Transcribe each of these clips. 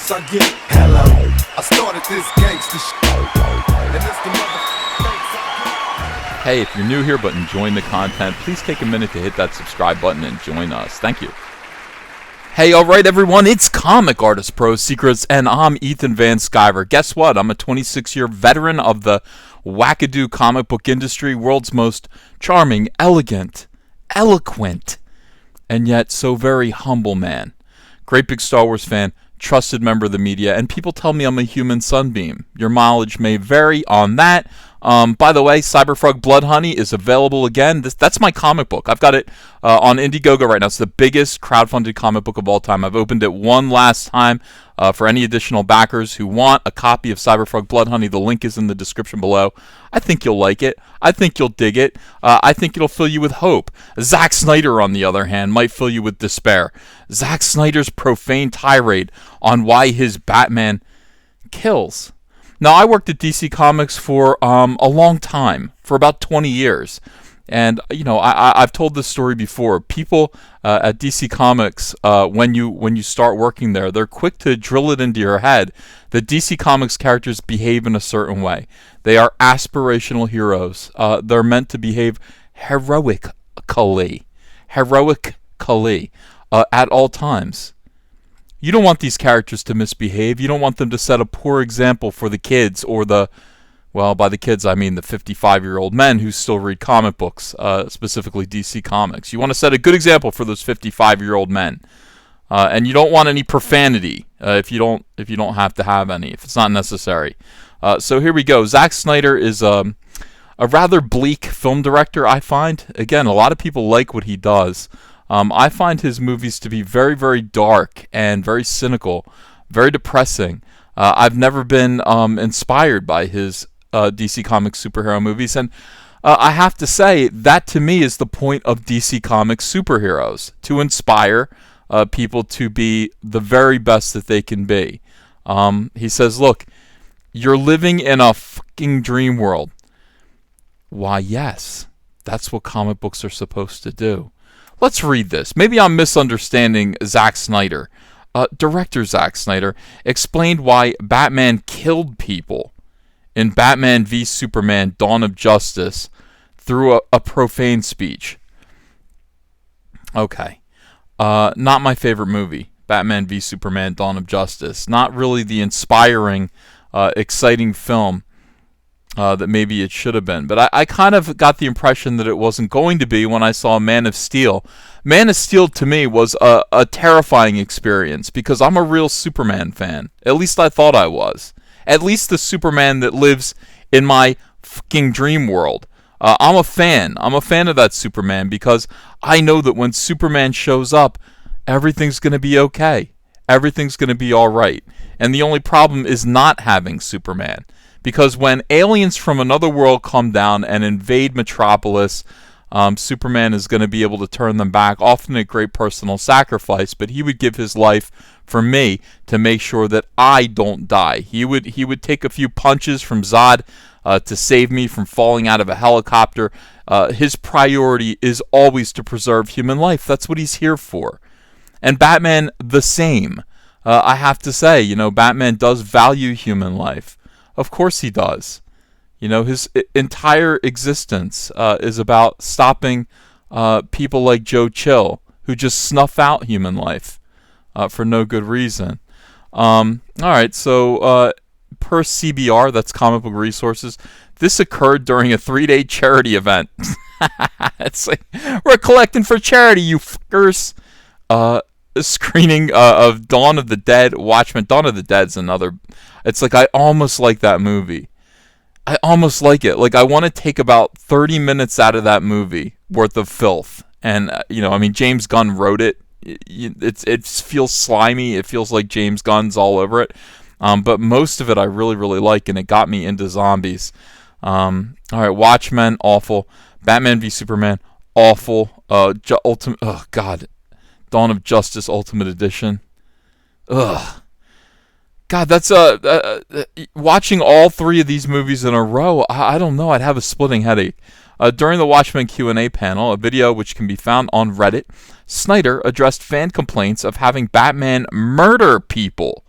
thanks I get. Hello, I started this gangsta shit, and it's the thanks I get. Hey, if you're new here but enjoying the content, please take a minute to hit that subscribe button and join us. Thank you. Hey, alright everyone, it's Comic Artist Pro Secrets, and I'm Ethan Van Sciver. Guess what? I'm a 26-year veteran of the wackadoo comic book industry, world's most charming, elegant, eloquent, and yet so very humble man. Great big Star Wars fan, trusted member of the media, and people tell me I'm a human sunbeam. Your mileage may vary on that. By the way, Cyberfrog Blood Honey is available again. That's my comic book. I've got it on Indiegogo right now. It's the biggest crowdfunded comic book of all time. I've opened it one last time for any additional backers who want a copy of Cyberfrog Blood Honey. The link is in the description below. I think you'll like it. I think you'll dig it. I think it'll fill you with hope. Zack Snyder, on the other hand, might fill you with despair. Zack Snyder's profane tirade on why his Batman kills. Now, I worked at DC Comics for a long time, for about 20 years. And, you know, I've told this story before. People at DC Comics, when you start working there, they're quick to drill it into your head that DC Comics characters behave in a certain way. They are aspirational heroes. They're meant to behave heroically at all times. You don't want these characters to misbehave. You don't want them to set a poor example for the kids or by the kids I mean the 55-year-old men who still read comic books, specifically DC Comics. You want to set a good example for those 55-year-old men. And you don't want any profanity if you don't have to have any, if it's not necessary. So here we go. Zack Snyder is a rather bleak film director, I find. Again, a lot of people like what he does. I find his movies to be very, very dark and very cynical, very depressing. I've never been inspired by his DC Comics superhero movies, and I have to say that to me is the point of DC Comics superheroes, to inspire people to be the very best that they can be. He says, look, you're living in a fucking dream world. Why, yes, that's what comic books are supposed to do. Let's read this. Maybe I'm misunderstanding Zack Snyder. Director Zack Snyder explained why Batman killed people in Batman v Superman Dawn of Justice through a profane speech. Okay. Not my favorite movie, Batman v Superman Dawn of Justice. Not really the inspiring, exciting film that maybe it should have been. But I kind of got the impression that it wasn't going to be when I saw Man of Steel. Man of Steel to me was a terrifying experience because I'm a real Superman fan. At least I thought I was. At least the Superman that lives in my fucking dream world. I'm a fan. I'm a fan of that Superman because I know that when Superman shows up, everything's going to be okay. Everything's going to be all right. And the only problem is not having Superman. Because when aliens from another world come down and invade Metropolis, Superman is going to be able to turn them back, often at great personal sacrifice, but he would give his life for me to make sure that I don't die. He would take a few punches from Zod to save me from falling out of a helicopter. His priority is always to preserve human life. That's what he's here for. And Batman, the same. I have to say, you know, Batman does value human life. Of course he does. You know, his entire existence is about stopping people like Joe Chill, who just snuff out human life for no good reason. All right, so per CBR, that's Comic Book Resources, this occurred during a 3-day charity event. It's like, we're collecting for charity, you fuckers. A screening of Dawn of the Dead, Watchmen. Dawn of the Dead's another. It's like I almost like that movie. I almost like it. Like I want to take about 30 minutes out of that movie worth of filth. And you know, I mean, James Gunn wrote it. It feels slimy. It feels like James Gunn's all over it. But most of it I really, really like, and it got me into zombies. All right, Watchmen, awful. Batman v Superman, awful. Ultimate. Oh God. Dawn of Justice Ultimate Edition. Ugh. God, that's watching all three of these movies in a row. I don't know. I'd have a splitting headache. During the Watchmen Q&A panel, a video which can be found on Reddit, Snyder addressed fan complaints of having Batman murder people.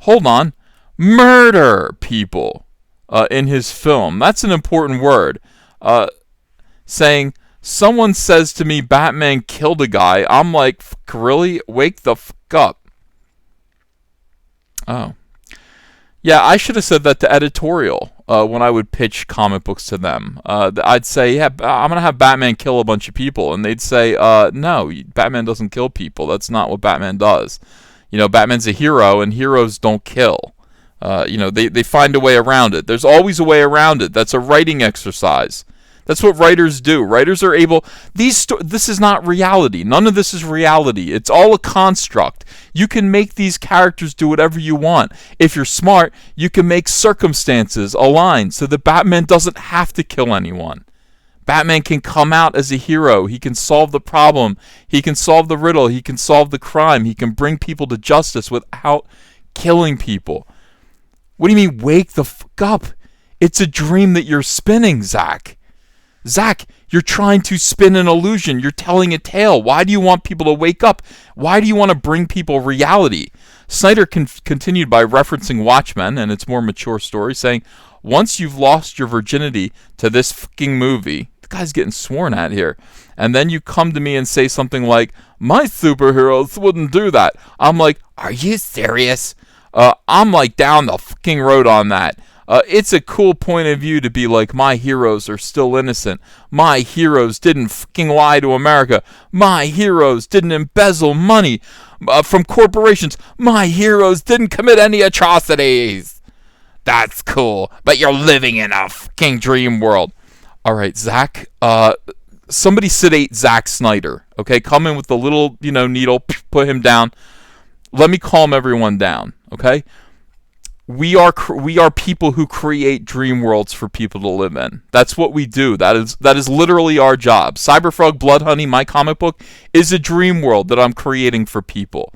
hold on, murder people in his film. That's an important word. Saying, someone says to me, Batman killed a guy. I'm like, really? Wake the fuck up. Oh. Yeah, I should have said that to editorial when I would pitch comic books to them. I'd say, yeah, I'm going to have Batman kill a bunch of people. And they'd say, no, Batman doesn't kill people. That's not what Batman does. Batman's a hero, and heroes don't kill. They find a way around it. There's always a way around it. That's a writing exercise. That's what writers do. Writers are able... This is not reality. None of this is reality. It's all a construct. You can make these characters do whatever you want. If you're smart, you can make circumstances align so that Batman doesn't have to kill anyone. Batman can come out as a hero. He can solve the problem. He can solve the riddle. He can solve the crime. He can bring people to justice without killing people. What do you mean, wake the fuck up? It's a dream that you're spinning, Zack. Zack, you're trying to spin an illusion. You're telling a tale. Why do you want people to wake up? Why do you want to bring people reality? Snyder continued by referencing Watchmen and its more mature story, saying, once you've lost your virginity to this fucking movie, the guy's getting sworn at here, and then you come to me and say something like, my superheroes wouldn't do that. I'm like, are you serious? I'm like down the fucking road on that. It's a cool point of view to be like, my heroes are still innocent. My heroes didn't fucking lie to America. My heroes didn't embezzle money from corporations. My heroes didn't commit any atrocities. That's cool, but you're living in a fucking dream world. All right, Zack, somebody sedate Zack Snyder, okay? Come in with the little, needle, put him down. Let me calm everyone down, okay? We are people who create dream worlds for people to live in. That's what we do. That is literally our job. Cyberfrog Blood Honey, my comic book, is a dream world that I'm creating for people,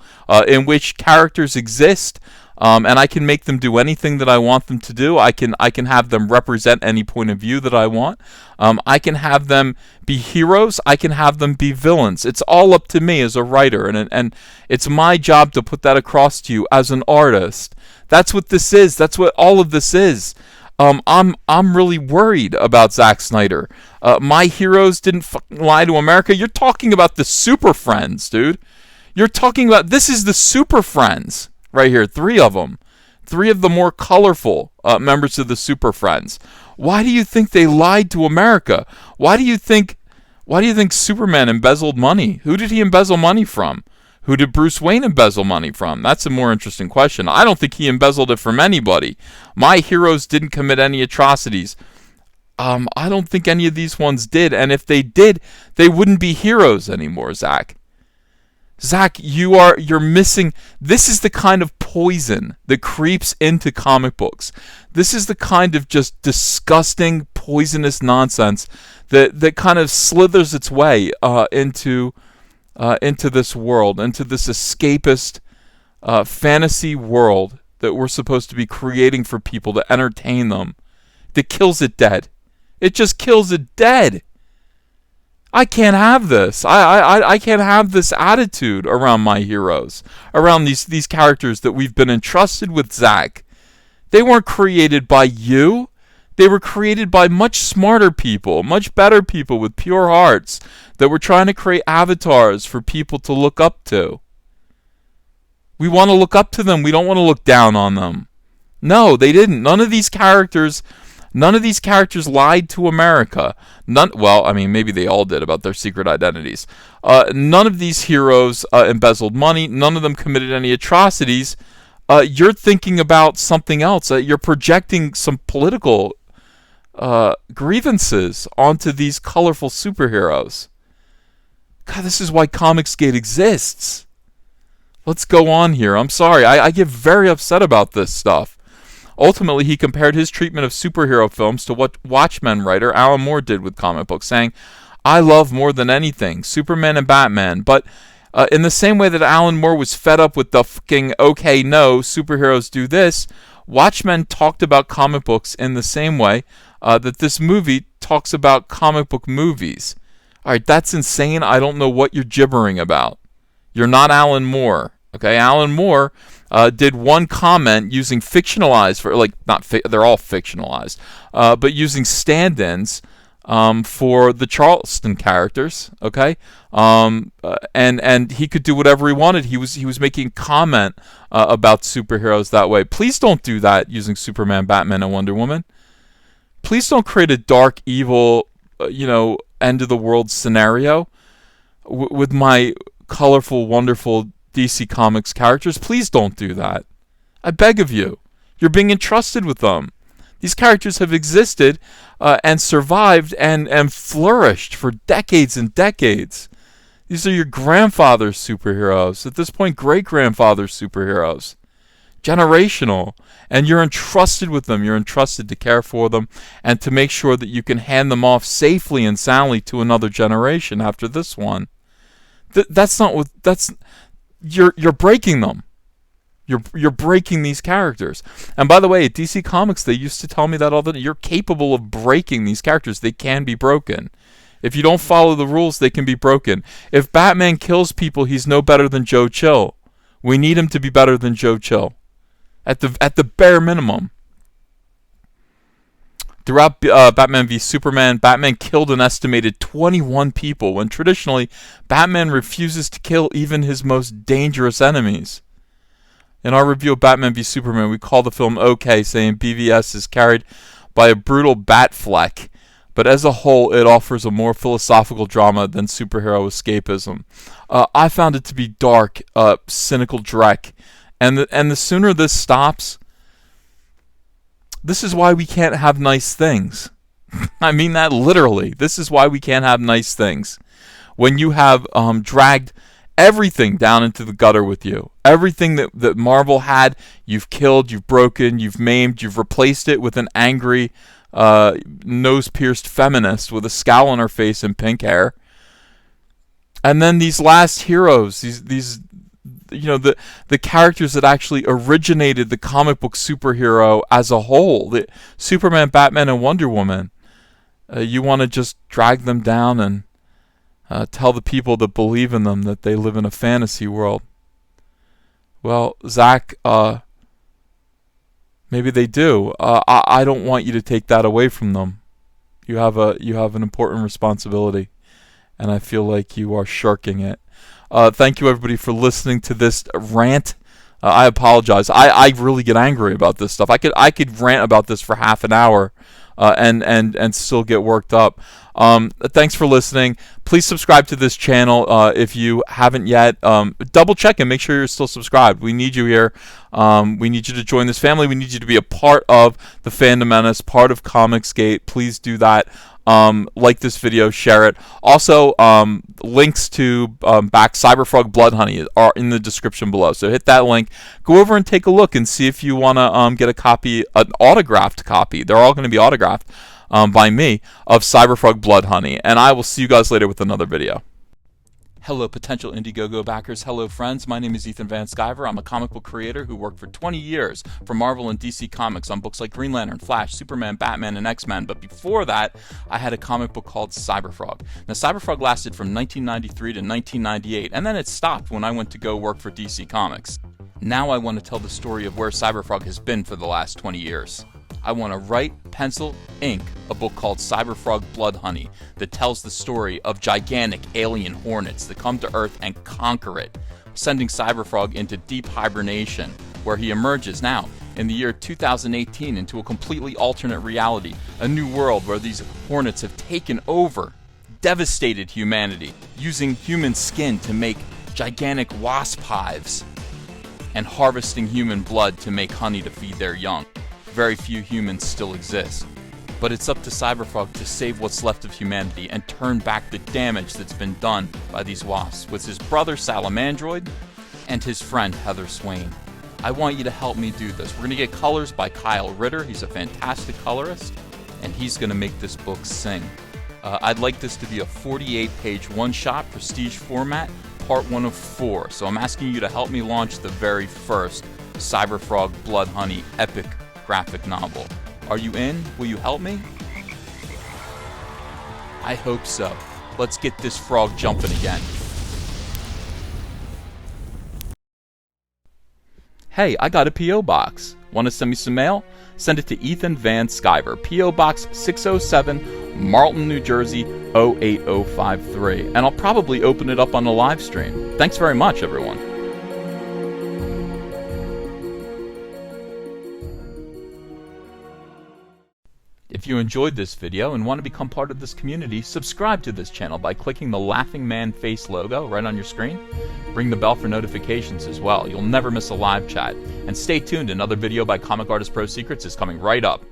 in which characters exist, and I can make them do anything that I want them to do. I can have them represent any point of view that I want. I can have them be heroes. I can have them be villains. It's all up to me as a writer, and it's my job to put that across to you as an artist. That's what this is. That's what all of this is. I'm really worried about Zack Snyder. My heroes didn't fucking lie to America. You're talking about the Super Friends, dude. You're talking about, this is the Super Friends right here. 3 of them. 3 of the more colorful members of the Super Friends. Why do you think they lied to America? Why do you think Superman embezzled money? Who did he embezzle money from? Who did Bruce Wayne embezzle money from? That's a more interesting question. I don't think he embezzled it from anybody. My heroes didn't commit any atrocities. I don't think any of these ones did. And if they did, they wouldn't be heroes anymore, Zack. Zack, you're missing. This is the kind of poison that creeps into comic books. This is the kind of just disgusting, poisonous nonsense that kind of slithers its way into this world, into this escapist fantasy world that we're supposed to be creating for people to entertain them, that kills it dead. It just kills it dead. I can't have this. I can't have this attitude around my heroes, around these characters that we've been entrusted with, Zack. They weren't created by you. They were created by much smarter people, much better people with pure hearts that were trying to create avatars for people to look up to. We want to look up to them. We don't want to look down on them. No, they didn't. None of these characters lied to America. Well, I mean, maybe they all did about their secret identities. None of these heroes embezzled money. None of them committed any atrocities. You're thinking about something else. You're projecting some political grievances onto these colorful superheroes. God, this is why Comicsgate exists. Let's go on here. I'm sorry. I get very upset about this stuff. Ultimately, he compared his treatment of superhero films to what Watchmen writer Alan Moore did with comic books, saying, I love more than anything Superman and Batman, but in the same way that Alan Moore was fed up with the fucking, okay, no, superheroes do this, Watchmen talked about comic books in the same way that this movie talks about comic book movies. All right, that's insane. I don't know what you're gibbering about. You're not Alan Moore. Okay, Alan Moore did one comment using fictionalized, for like not they're all fictionalized, but using stand-ins for the Charleston characters. Okay, and he could do whatever he wanted. He was making comment about superheroes that way. Please don't do that using Superman, Batman, and Wonder Woman. Please don't create a dark, evil, end of the world scenario with my colorful, wonderful DC Comics characters. Please don't do that. I beg of you. You're being entrusted with them. These characters have existed and survived and flourished for decades and decades. These are your grandfather's superheroes. At this point, great-grandfather's superheroes. Generational. And you're entrusted with them. You're entrusted to care for them and to make sure that you can hand them off safely and soundly to another generation after this one. That's not what... You're breaking them. You're breaking these characters. And by the way, at DC Comics, they used to tell me that all the time. You're capable of breaking these characters. They can be broken. If you don't follow the rules, they can be broken. If Batman kills people, he's no better than Joe Chill. We need him to be better than Joe Chill. At the bare minimum. Throughout Batman v Superman, Batman killed an estimated 21 people, when traditionally, Batman refuses to kill even his most dangerous enemies. In our review of Batman v Superman, we call the film okay, saying BVS is carried by a brutal bat fleck, but as a whole, it offers a more philosophical drama than superhero escapism. I found it to be dark, cynical dreck, and the sooner this stops, this is why we can't have nice things. I mean that literally. This is why we can't have nice things. When you have dragged everything down into the gutter with you. Everything that Marvel had, you've killed, you've broken, you've maimed, you've replaced it with an angry, nose-pierced feminist with a scowl on her face and pink hair. And then these last heroes, these the characters that actually originated the comic book superhero as a whole, the Superman, Batman, and Wonder Woman, you want to just drag them down and tell the people that believe in them that they live in a fantasy world. Well, Zack, maybe they do. I don't want you to take that away from them. You have an important responsibility, and I feel like you are shirking it. Thank you, everybody, for listening to this rant. I apologize. I really get angry about this stuff. I could rant about this for half an hour, and still get worked up. Thanks for listening. Please subscribe to this channel if you haven't yet. Double check and make sure you're still subscribed. We need you here. We need you to join this family. We need you to be a part of the Fandom Menace, part of Comicsgate. Please do that. Like this video, share it. Also, links to back Cyberfrog Blood Honey are in the description below. So hit that link. Go over and take a look and see if you want to get a copy, an autographed copy. They're all going to be autographed by me, of Cyberfrog Blood Honey. And I will see you guys later with another video. Hello, potential Indiegogo backers. Hello, friends. My name is Ethan Van Sciver. I'm a comic book creator who worked for 20 years for Marvel and DC Comics on books like Green Lantern, Flash, Superman, Batman, and X-Men. But before that, I had a comic book called Cyberfrog. Now, Cyberfrog lasted from 1993 to 1998, and then it stopped when I went to go work for DC Comics. Now I want to tell the story of where Cyberfrog has been for the last 20 years. I want to write, pencil, ink a book called Cyberfrog Blood Honey that tells the story of gigantic alien hornets that come to Earth and conquer it, sending Cyberfrog into deep hibernation, where he emerges now in the year 2018 into a completely alternate reality, a new world where these hornets have taken over, devastated humanity, using human skin to make gigantic wasp hives, and harvesting human blood to make honey to feed their young. Very few humans still exist, but it's up to Cyberfrog to save what's left of humanity and turn back the damage that's been done by these wasps with his brother Salamandroid and his friend Heather Swain. I want you to help me do this. We're going to get colors by Kyle Ritter. He's a fantastic colorist, and he's going to make this book sing. I'd like this to be a 48-page one-shot prestige format, part 1 of 4. So I'm asking you to help me launch the very first Cyberfrog Blood Honey epic graphic novel. Are you in? Will you help me? I hope so. Let's get this frog jumping again. Hey, I got a P.O. box. Want to send me some mail? Send it to Ethan Van Sciver, P.O. Box 607, Marlton, New Jersey 08053. And I'll probably open it up on a live stream. Thanks very much, everyone. If you enjoyed this video and want to become part of this community, subscribe to this channel by clicking the Laughing Man face logo right on your screen. Ring the bell for notifications as well. You'll never miss a live chat. And stay tuned, another video by Comic Artist Pro Secrets is coming right up.